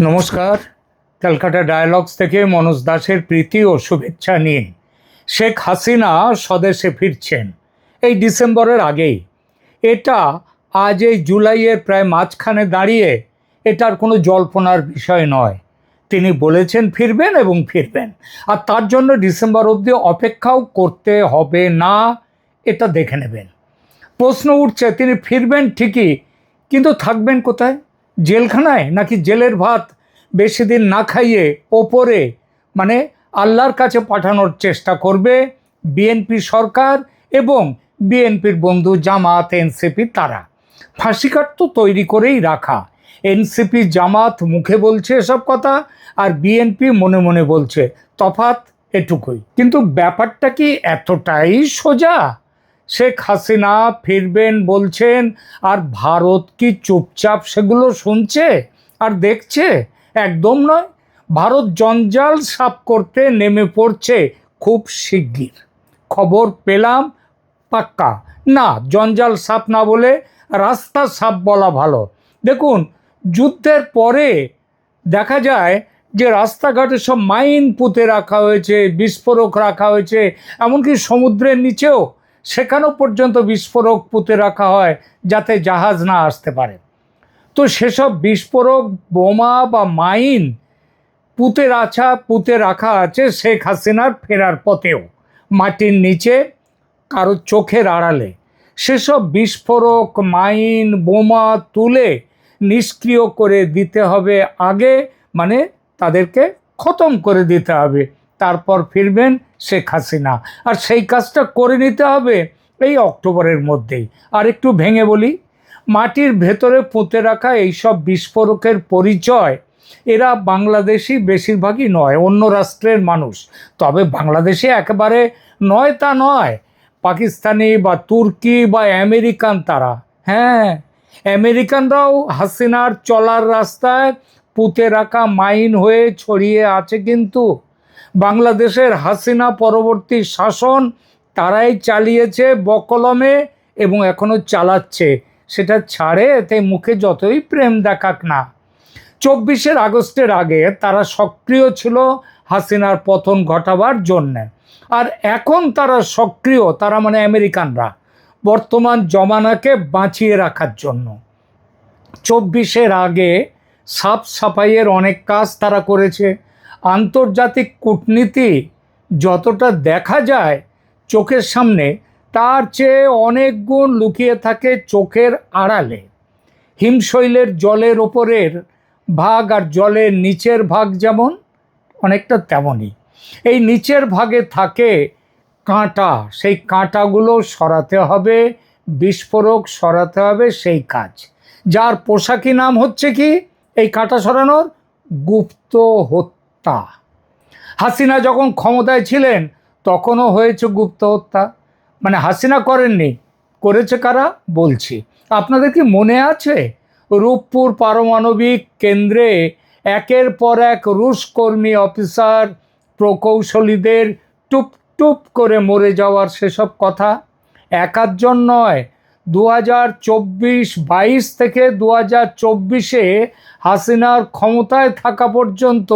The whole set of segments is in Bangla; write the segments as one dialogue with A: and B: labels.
A: নমস্কার। ক্যালকাটা ডায়ালগস থেকে মনোজ দাসের প্রীতি ও শুভেচ্ছা নিন। শেখ হাসিনা স্বদেশে ফিরছেন এই ডিসেম্বরের আগেই। এটা আজ এই জুলাইয়ের প্রায় মাঝখানে দাঁড়িয়ে এটার কোনো জল্পনার বিষয় নয়। তিনি বলেছেন ফিরবেন এবং ফিরবেন, আর তার জন্য ডিসেম্বর অবধি অপেক্ষাও করতে হবে না, এটা দেখে নেবেন। প্রশ্ন উঠছে তিনি ফিরবেন ঠিকই, কিন্তু থাকবেন কোথায়? জেলখানায়, নাকি জেলের ভাত বেশি দিন না খাইয়ে ওপরে মানে আল্লাহর কাছে পাঠানোর চেষ্টা করবে বিএনপি সরকার এবং বিএনপির বন্ধু জামাত এনসিপি? তারা ফাঁসিকাট তো তৈরি করেই রাখা। এনসিপি জামাত মুখে বলছে এসব কথা, আর বিএনপি মনে মনে বলছে। তফাৎ এটুকুই। কিন্তু ব্যাপারটা কি এতটাই সোজা? শেখ হাসিনা ফিরবেন বলছেন, আর ভারত কি চুপচাপ সেগুলো শুনছে আর দেখছে? একদম নয়। ভারত জঞ্জাল সাফ করতে নেমে পড়ছে খুব শিগগির। খবর পেলাম পাক্কা। না, জঞ্জাল সাফ না বলে রাস্তা সাফ বলা ভালো। দেখুন, যুদ্ধের পরে দেখা যায় যে রাস্তাঘাটে সব মাইন পুঁতে রাখা হয়েছে, বিস্ফোরক রাখা হয়েছে, এমনকি সমুদ্রের নিচেও সেখানেও পর্যন্ত বিস্ফোরক পুঁতে রাখা হয় যাতে জাহাজ না আসতে পারে। তো সেসব বিস্ফোরক, বোমা বা মাইন পুঁতে রাখা আছে শেখ হাসিনার ফেরার পথেও, মাটির নিচে, কারো চোখের আড়ালে। সেসব বিস্ফোরক, মাইন, বোমা তুলে নিষ্ক্রিয় করে দিতে হবে আগে, মানে তাদেরকে খতম করে দিতে হবে। তারপর ফিরবেন শেখ হাসিনা, আর সেই কাজটা করে নিতে হবে এই অক্টোবরের মধ্যেই। আর একটু ভেঙে বলি, মাটির ভেতরে পুঁতে রাখা এইসব বিস্ফোরকের পরিচয় এরা বাংলাদেশি বেশিরভাগই নয়, অন্য রাষ্ট্রের মানুষ। তবে বাংলাদেশে একেবারে নয় তা নয়, পাকিস্তানি বা তুর্কি বা আমেরিকান তারা। হ্যাঁ, আমেরিকানরাও হাসিনার চলার রাস্তায় পুঁতে রাখা মাইন হয়ে ছড়িয়ে আছে। কিন্তু বাংলাদেশের হাসিনা পরবর্তী শাসন তারাই চালিয়েছে বকলমে এবং এখনো চালাচ্ছে। সেটা ছাড়ে, এতে মুখে যতই প্রেম দেখাক না। 24 আগস্টের আগে তারা সক্রিয় ছিল হাসিনার পতন ঘটাবার জন্যে, আর এখন তারা সক্রিয়, তারা মানে আমেরিকানরা, বর্তমান জমানাকে বাঁচিয়ে রাখার জন্য। 24 আগে সাফ সাফাইয়ের অনেক কাজ তারা করেছে। আন্তর্জাতিক কূটনীতি যতটা দেখা যায় চোখের সামনে, তার চেয়ে অনেক গুণ লুকিয়ে থাকে চোখের আড়ালে। হিমশৈলের জলের ওপরের ভাগ আর জলের নিচের ভাগ যেমন, অনেকটা তেমনই এই নিচের ভাগে থাকে কাঁটা। সেই কাঁটাগুলো সরাতে হবে, বিস্ফোরক সরাতে হবে, সেই কাজ। যার পোশাকি নাম হচ্ছে কি এই কাঁটা সরানোর? গুপ্ত হত্যা। হাসিনা যখন ক্ষমতায় ছিলেন তখনও হয়েছে গুপ্ত হত্যা। মানে হাসিনা করেননি, করেছে কারা বলছি। আপনাদের কি মনে আছে রূপপুর পারমাণবিক কেন্দ্রে একের পর এক রুশ কর্মী, অফিসার, প্রকৌশলীদের টুপ টুপ করে মরে যাওয়ার সেসব কথা? একাধজন নয়, 2024-22 থেকে 2024-এ হাসিনার ক্ষমতায় থাকা পর্যন্ত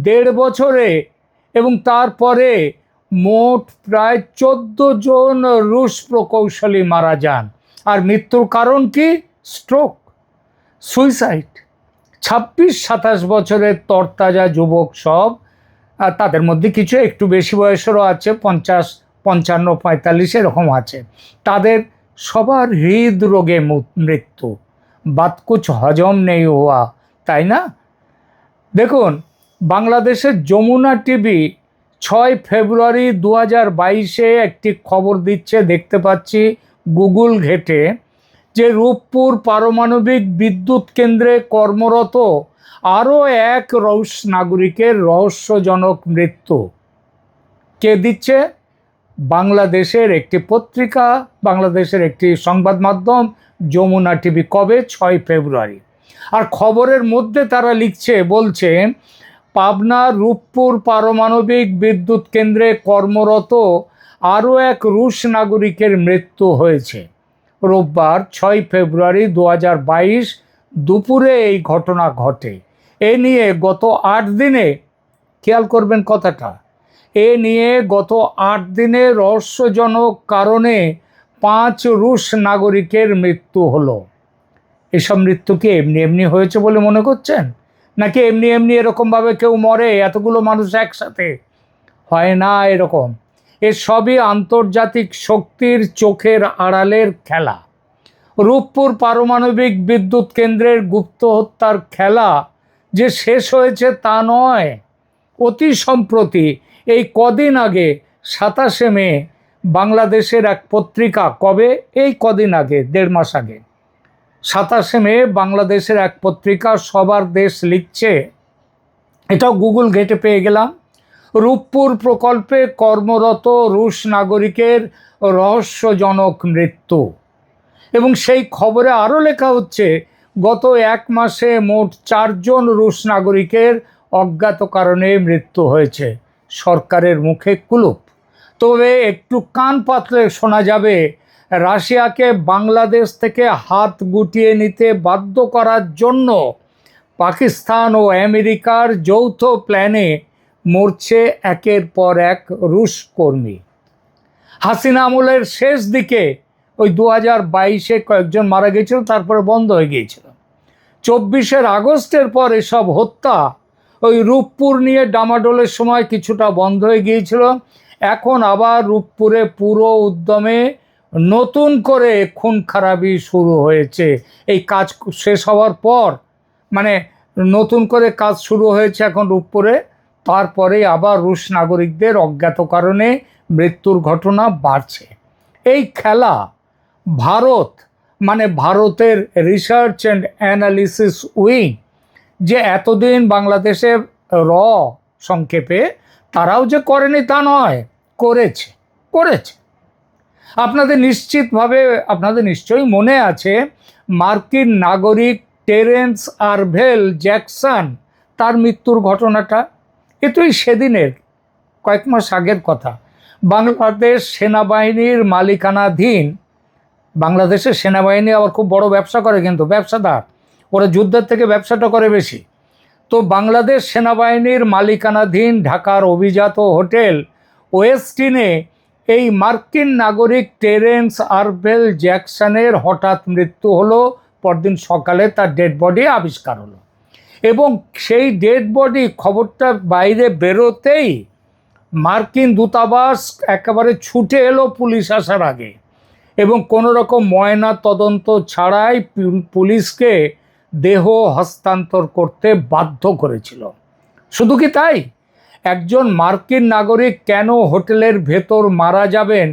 A: 1.5 বছরে এবং তারপরে মোট প্রায় 14 জন রুশ প্রকৌশলী মারা যান। আর মৃত্যুর কারণ কি? Stroke, suicide. 26-27 বছরের তরতাজা যুবক সব, আর তাদের মধ্যে কিছু একটু বেশি বয়সেরও আছে, 50, 55, 45 এরকম আছে। তাদের সবার হৃদরোগে মৃত্যু। বাত কুছ হজম নেই হওয়া, তাই না? দেখুন, বাংলাদেশের যমুনা টিভি 6 ফেব্রুয়ারি 2022-এ একটি খবর দিচ্ছে, দেখতে পাচ্ছি গুগল ঘেটে, যে রূপপুর পারমাণবিক বিদ্যুৎ কেন্দ্রে কর্মরত আরও এক রুশ নাগরিকের রহস্যজনক মৃত্যু। কে দিচ্ছে? বাংলাদেশের একটি পত্রিকা, বাংলাদেশের একটি সংবাদ মাধ্যম যমুনা টিভি। কবে? 6 ফেব্রুয়ারি। আর খবরের মধ্যে তারা লিখছে, বলছে পাবনার রূপপুর পারমাণবিক বিদ্যুৎ কেন্দ্রে কর্মরত আরও এক রুশ নাগরিকের মৃত্যু হয়েছে। রোববার 6 ফেব্রুয়ারি 2022 দুপুরে এই ঘটনা ঘটে। এ নিয়ে গত 8 দিনে, খেয়াল করবেন কথাটা, এ নিয়ে গত 8 দিনে রহস্যজনক কারণে 5 রুশ নাগরিকের মৃত্যু হলো। এসব মৃত্যু কি এমনি এমনি হয়েছে বলে মনে করছেন, নাকি এমনি এমনি এরকমভাবে কেউ মরে এতগুলো মানুষ একসাথে? হয় না এরকম। সবই আন্তর্জাতিক শক্তির চোখের আড়ালের খেলা। রূপপুর পারমাণবিক বিদ্যুৎ কেন্দ্রের গুপ্ত হত্যার খেলা যে শেষ হয়েছে তা নয়। অতি সম্প্রতি এই কদিন আগে 27শে মে বাংলাদেশের এক পত্রিকা, কবে, এই কদিন আগে, 1.5 মাস আগে, 27শে মে বাংলাদেশের এক পত্রিকা সবার দেশ লিখছে, এটাও গুগল ঘেটে পেয়ে গেলাম, রূপপুর প্রকল্পে কর্মরত রুশ নাগরিকের রহস্যজনক মৃত্যু। এবং সেই খবরে আরও লেখা হচ্ছে, গত 1 মাসে মোট 4 জন রুশ নাগরিকের অজ্ঞাত কারণে মৃত্যু হয়েছে। সরকারের মুখে কুলুপ। তবে একটু কান পাতলে শোনা যাবে, রাশিয়াকে বাংলাদেশ থেকে হাত গুটিয়ে নিতে বাধ্য করার জন্য পাকিস্তান ও আমেরিকার যৌথ প্ল্যানে মরছে একের পর এক রুশ কর্মী। হাসিনা আমলের শেষ দিকে ওই 2022-এ কয়েকজন মারা গিয়েছিল, তারপরে বন্ধ হয়ে গিয়েছিল। 24 আগস্টের পর এসব হত্যা ওই রূপপুর নিয়ে ডামাডোলের সময় কিছুটা বন্ধ হয়ে গিয়েছিল। এখন আবার রূপপুরে পুরো উদ্যমে নতুন করে খুন খারাপি শুরু হয়েছে। এই কাজ শেষ হওয়ার পর, মানে নতুন করে কাজ শুরু হয়েছে এখন রূপপুরে, তারপরে আবার রুশ নাগরিকদের অজ্ঞাত কারণে মৃত্যুর ঘটনা বাড়ছে। এই খেলা ভারত, মানে ভারতের রিসার্চ অ্যান্ড অ্যানালিসিস উইং, যে এতদিন বাংলাদেশে সংক্ষেপে, তারাও যে করেনি তা নয়, করেছে। আপনাদের নিশ্চয়ই মনে আছে মার্কিন নাগরিক টেরেন্স আরভেল জ্যাকসন, তার মৃত্যুর ঘটনাটা। এ তো সেদিনের, কয়েক মাস আগের কথা। বাংলাদেশ সেনাবাহিনীর মালিকানাধীন, বাংলাদেশের সেনাবাহিনী আবার খুব বড় ব্যবসা করে, কিন্তু ব্যবসাদার, ওরা যুদ্ধের থেকে ব্যবসাটা করে বেশি। তো বাংলাদেশ সেনাবাহিনীর মালিকানাধীন ঢাকার অভিজাত হোটেল ওয়েস্টিনে এই মার্কিন নাগরিক টেরেন্স আরভেল জ্যাকসনের হঠাৎ মৃত্যু হলো। পরদিন সকালে তার ডেড বডি আবিষ্কার হলো, এবং সেই ডেড বডি খবরটা বাইরে বেরোতেই মার্কিন দূতাবাস একেবারে ছুটে এলো পুলিশ আসার আগে, এবং কোনো রকম ময়না তদন্ত ছাড়াই পুলিশকে দেহ হস্তান্তর করতে বাধ্য করেছিল। শুধু কি তাই, একজন মার্কিন নাগরিক কেন হোটেলের ভেতর মারা যাবেন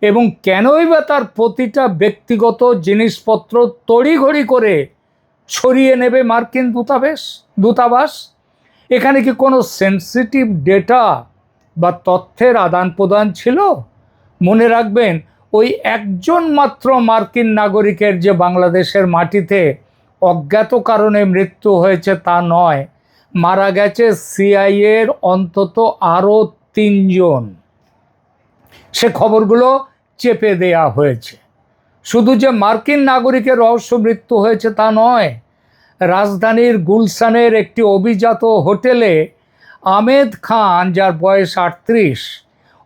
A: এবং কেনই বা তার প্রতিটা ব্যক্তিগত জিনিসপত্র তড়িঘড়ি করে সরিয়ে নেবে মার্কিন দূতাবাস? এখানে কি কোনো সেন্সিটিভ ডেটা বা তথ্যের আদান প্রদান ছিল? মনে রাখবেন, ওই একজন মাত্র মার্কিন নাগরিকের যে বাংলাদেশের মাটিতে অজ্ঞাত কারণে মৃত্যু হয়েছে তা নয়, মারা গেছে সিআইএর অন্তত আরও 3 জন। সে খবরগুলো চেপে দেয়া হয়েছে। শুধু যে মার্কিন নাগরিকের রহস্য মৃত্যু হয়েছে তা নয়, রাজধানীর গুলশানের একটি অভিজাত হোটেলে আহমেদ খান, যার বয়স 38,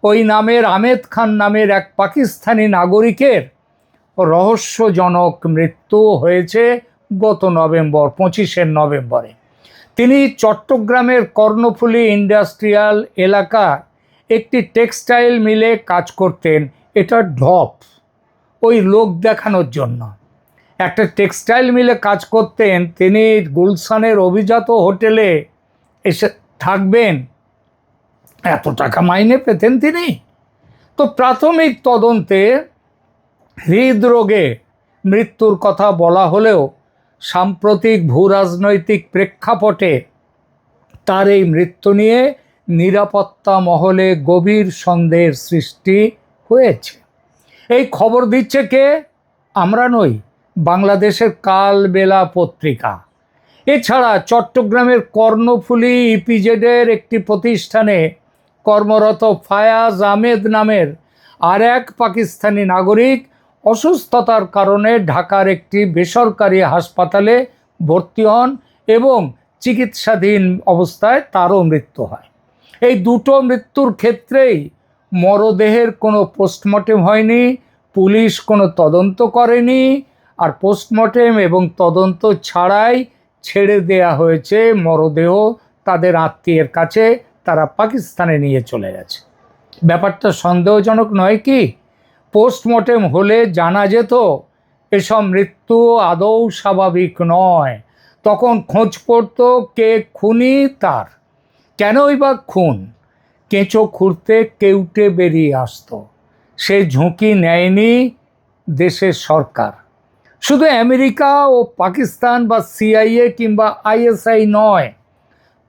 A: ওই নামের আহমেদ খান নামের এক পাকিস্তানি নাগরিকের রহস্যজনক মৃত্যু হয়েছে গত 25 নভেম্বরে। তিনি চট্টগ্রামের কর্ণফুলী ইন্ডাস্ট্রিয়াল এলাকার একটি টেক্সটাইল মিলে কাজ করতেন। এটা ঢপ, ওই লোক দেখানোর জন্য একটা টেক্সটাইল মিলে কাজ করতেন। তিনি গুলশানের অভিজাত হোটেলে এসে থাকবেন, এত টাকা মাইনে পেতেন তিনি। তো প্রাথমিক তদন্তে হৃদরোগে মৃত্যুর কথা বলা হলেও সাম্প্রতিক ভূরাজনৈতিক প্রেক্ষাপটে তার এই মৃত্যু নিয়ে নিরাপত্তা মহলে গভীর সন্দেহের সৃষ্টি হয়েছে। এই খবর দিচ্ছে কে? আমরা নই, বাংলাদেশের কালবেলা পত্রিকা। এছাড়া চট্টগ্রামের কর্ণফুলী ইপিজেডের একটি প্রতিষ্ঠানে কর্মরত ফায়াজ আহমেদ নামের আর এক পাকিস্তানি নাগরিক অসুস্থতার কারণে ঢাকার একটি বেসরকারি হাসপাতালে ভর্তি হন এবং চিকিৎসাধীন অবস্থায় তারও মৃত্যু হয়। এই দুটো মৃত্যুর ক্ষেত্রেই মরদেহের কোনো পোস্টমর্টেম হয়নি, পুলিশ কোনো তদন্ত করেনি, আর পোস্টমর্টেম এবং তদন্ত ছাড়াই ছেড়ে দেয়া হয়েছে মরদেহ তাদের আত্মীয়ের কাছে, তারা পাকিস্তানে নিয়ে চলে গেছে। ব্যাপারটা সন্দেহজনক নয় কি? পোস্টমর্টেম হলে জানা যেত এসব মৃত্যু আদৌ স্বাভাবিক নয়, তখন খোঁজ পড়ত কে খুনি তার, কেনই বা খুন, কেঁচো খুঁড়তে কেউটে বেরিয়ে আসতো। সে ঝুঁকি নেয়নি দেশের সরকার। শুধু আমেরিকা ও পাকিস্তান বা সিআইএ কিংবা আইএসআই নয়,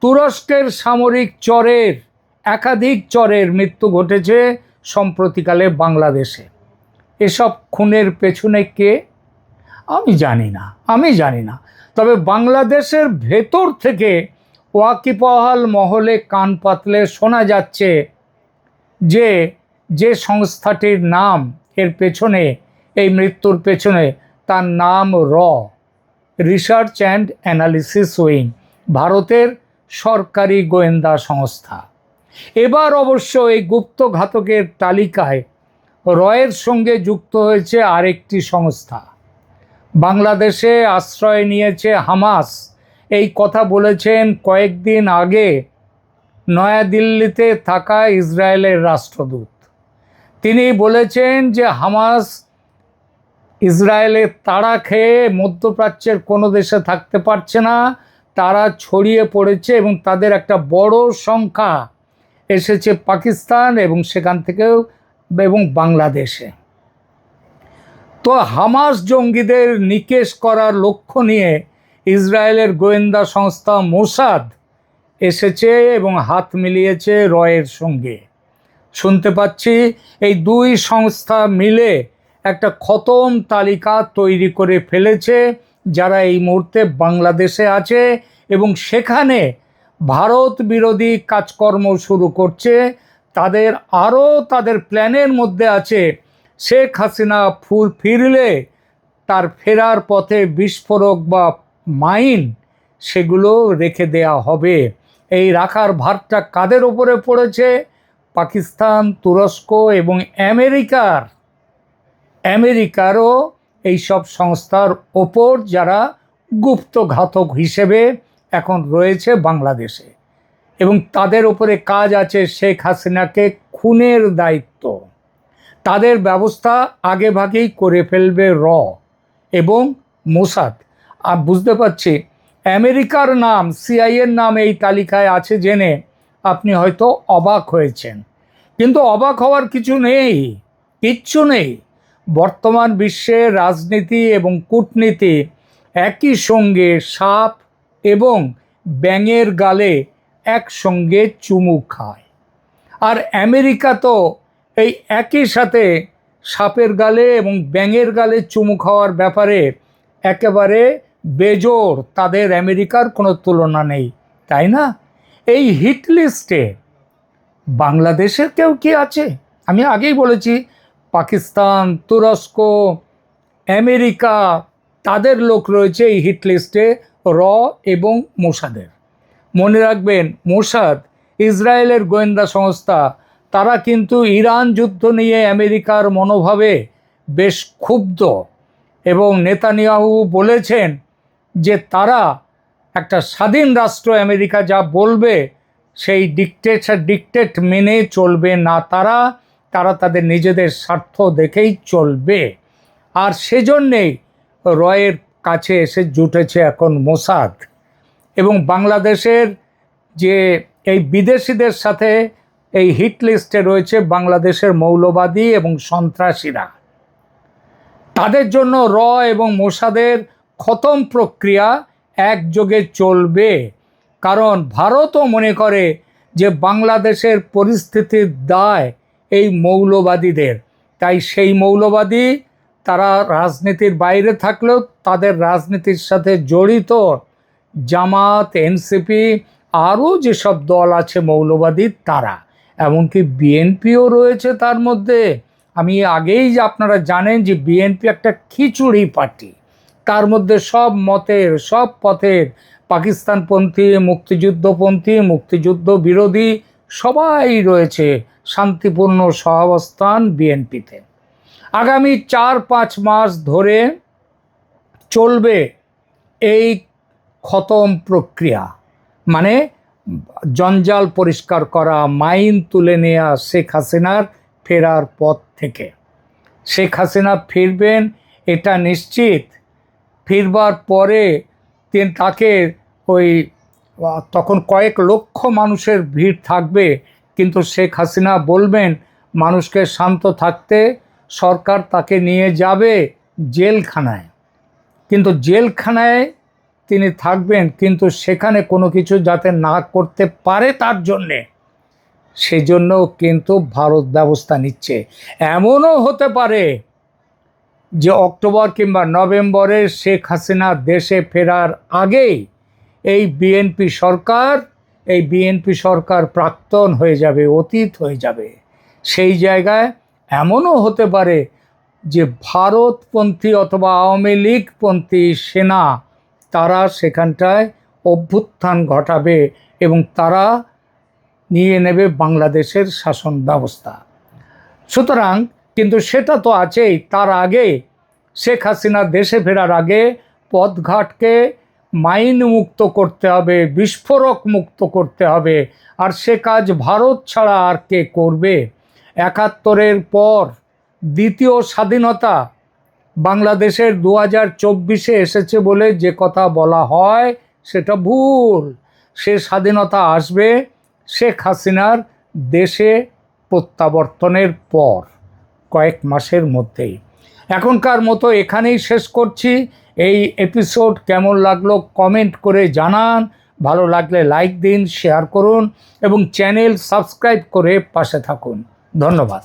A: তুরস্কের সামরিক চরের একাধিক চরের মৃত্যু ঘটেছে সম্প্রতিকালে বাংলাদেশে। এসব খুনের পেছনে কে? আমি জানি না। তবে বাংলাদেশের ভেতর থেকে ওয়াকিবহাল মহলে কান পাতলে শোনা যাচ্ছে যে যে সংস্থাটির নাম এর পেছনে, এই মৃত্যুর পেছনে, তার নাম রিসার্চ অ্যান্ড অ্যানালিসিস উইং, ভারতের সরকারি গোয়েন্দা সংস্থা। এবার অবশ্য এই গুপ্ত ঘাতকের তালিকায় রয়ের সঙ্গে যুক্ত হয়েছে আরেকটি সংস্থা। বাংলাদেশে আশ্রয় নিয়েছে হামাস, এই কথা বলেছেন কয়েকদিন আগে নয়াদিল্লিতে থাকা ইসরায়েলের রাষ্ট্রদূত। তিনি বলেছেন যে হামাস ইসরায়েলের তাড়া খেয়ে মধ্যপ্রাচ্যের কোনো দেশে থাকতে পারছে না, তারা ছড়িয়ে পড়েছে এবং তাদের একটা বড় সংখ্যা এসেছে পাকিস্তান এবং সেখান থেকেও এবং বাংলাদেশে। তো হামাস জঙ্গিদের নিকেশ করার লক্ষ্য নিয়ে ইসরায়েলের গোয়েন্দা সংস্থা মোসাদ এসেছে এবং হাত মিলিয়েছে রয়ের সঙ্গে। শুনতে পাচ্ছি এই দুই সংস্থা মিলে একটা খতম তালিকা তৈরি করে ফেলেছে যারা এই মুহূর্তে বাংলাদেশে আছে এবং সেখানে ভারত বিরোধী কাজকর্ম শুরু করছে। তাদের প্ল্যানের মধ্যে আছে শেখ হাসিনা ফিরলে তার ফেরার পথে বিস্ফোরক বা মাইন সেগুলো রেখে দেয়া হবে। এই রাখার ভারটা কাদের ওপরে পড়েছে? পাকিস্তান, তুরস্ক এবং আমেরিকারও এইসব সংস্থার ওপর, যারা গুপ্ত ঘাতক হিসেবে এখন রয়েছে বাংলাদেশে, এবং তাদের ওপরে কাজ আছে শেখ হাসিনাকে খুনের দায়িত্ব। তাদের ব্যবস্থা আগেভাগেই করে ফেলবে এবং মোসাদ। আর বুঝতে পারছি আমেরিকার নাম, সিআইএর নাম এই তালিকায় আছে জেনে আপনি হয়তো অবাক হয়েছেন, কিন্তু অবাক হওয়ার কিচ্ছু নেই। বর্তমান বিশ্বের রাজনীতি এবং কূটনীতি একই সঙ্গে সাপ এবং ব্যাঙের গালে একসঙ্গে চুমু খায়। আর আমেরিকা তো এই একই সাথে সাপের গালে এবং ব্যাঙের গালে চুমু খাওয়ার ব্যাপারে একেবারে বেজোড়, তাদের আমেরিকার কোনো তুলনা নেই, তাই না? এই হিট লিস্টে বাংলাদেশের কেউ কি আছে? আমি আগেই বলেছি পাকিস্তান, তুরস্ক, আমেরিকা, তাদের লোক রয়েছে এই হিট লিস্টে এবং মোসাদের। মনে রাখবেন, মোসাদ ইসরায়েলের গোয়েন্দা সংস্থা, তারা কিন্তু ইরান যুদ্ধ নিয়ে আমেরিকার মনোভাবে বেশ ক্ষুব্ধ, এবং নেতানিয়াহু বলেছেন যে তারা একটা স্বাধীন রাষ্ট্র, আমেরিকা যা বলবে সেই ডিকটেট মেনে চলবে না, তারা তাদের নিজেদের স্বার্থ দেখেই চলবে। আর সেজন্যেই রয়ের কাছে এসে জুটেছে এখন মোসাদ। এবং বাংলাদেশের যে এই বিদেশিদের সাথে এই হিট লিস্টে রয়েছে বাংলাদেশের মৌলবাদী এবং সন্ত্রাসীরা, তাদের জন্য এবং মোসাদের খতম প্রক্রিয়া একযোগে চলবে। কারণ ভারতও মনে করে যে বাংলাদেশের পরিস্থিতির দায় এই মৌলবাদীদের, তাই সেই মৌলবাদী তারা রাজনীতির বাইরে থাকলেও তাদের রাজনীতির সাথে জড়িত জামাত, এনসিপি, আরও যেসব দল আছে মৌলবাদী, তারা, এমনকি বিএনপিও রয়েছে তার মধ্যে। আমি আগেই আপনারা জানেন যে বিএনপি একটা খিচুড়ি পার্টি, তার মধ্যে সব মতের, সব পথের পাকিস্তানপন্থী, মুক্তিযুদ্ধপন্থী, মুক্তিযুদ্ধ বিরোধী সবাই রয়েছে শান্তিপূর্ণ সহাবস্থান বিএনপিতে। আগামী 4-5 মাস ধরে চলবে এই খতম প্রক্রিয়া, মানে জঞ্জাল পরিষ্কার করা, মাইন তুলে নেওয়া শেখ হাসিনার ফেরার পথ থেকে। শেখ হাসিনা ফিরবেন এটা নিশ্চিত। ফিরবার পরে তাকে তখন কয়েক লক্ষ মানুষের ভিড় থাকবে, কিন্তু শেখ হাসিনা বলবেন মানুষকে শান্ত থাকতে, সরকার তাকে নিয়ে যাবে জেলখানায়। কিন্তু জেলখানায় তিনি থাকবেন, কিন্তু সেখানে কোনো কিছু যাতে না করতে পারে তার জন্যে, সেজন্য কিন্তু ভারত ব্যবস্থা নিচ্ছে। এমনও হতে পারে যে অক্টোবর কিংবা নভেম্বরে শেখ হাসিনা দেশে ফেরার আগেই এই বিএনপি সরকার প্রাক্তন হয়ে যাবে, অতীত হয়ে যাবে। সেই জায়গায় এমনও হতে পারে যে ভারতপন্থী অথবা আওয়ামী লীগপন্থী সেনা তারা সেখানটায় অভ্যুত্থান ঘটাবে এবং তারা নিয়ে নেবে বাংলাদেশের শাসন ব্যবস্থা। সুতরাং কিন্তু সেটা তো আছেই, তার আগে শেখ হাসিনা দেশে ফেরার আগে পথঘাটকে মাইন মুক্ত করতে হবে, বিস্ফোরক মুক্ত করতে হবে। আর সে কাজ ভারত ছাড়া আর কে করবে? ৭১-এর পর দ্বিতীয় স্বাধীনতা বাংলাদেশের 2024-এ এসেছে বলে যে কথা বলা হয় সেটা ভুল। সে স্বাধীনতা আসবে শেখ হাসিনার দেশে প্রত্যাবর্তনের পর কয়েক মাসের মধ্যেই। এখনকার মতো এখানেই শেষ করছি। এই এপিসোড কেমন লাগলো কমেন্ট করে জানান, ভালো লাগলে লাইক দিন, শেয়ার করুন এবং চ্যানেল সাবস্ক্রাইব করে পাশে থাকুন। ধন্যবাদ।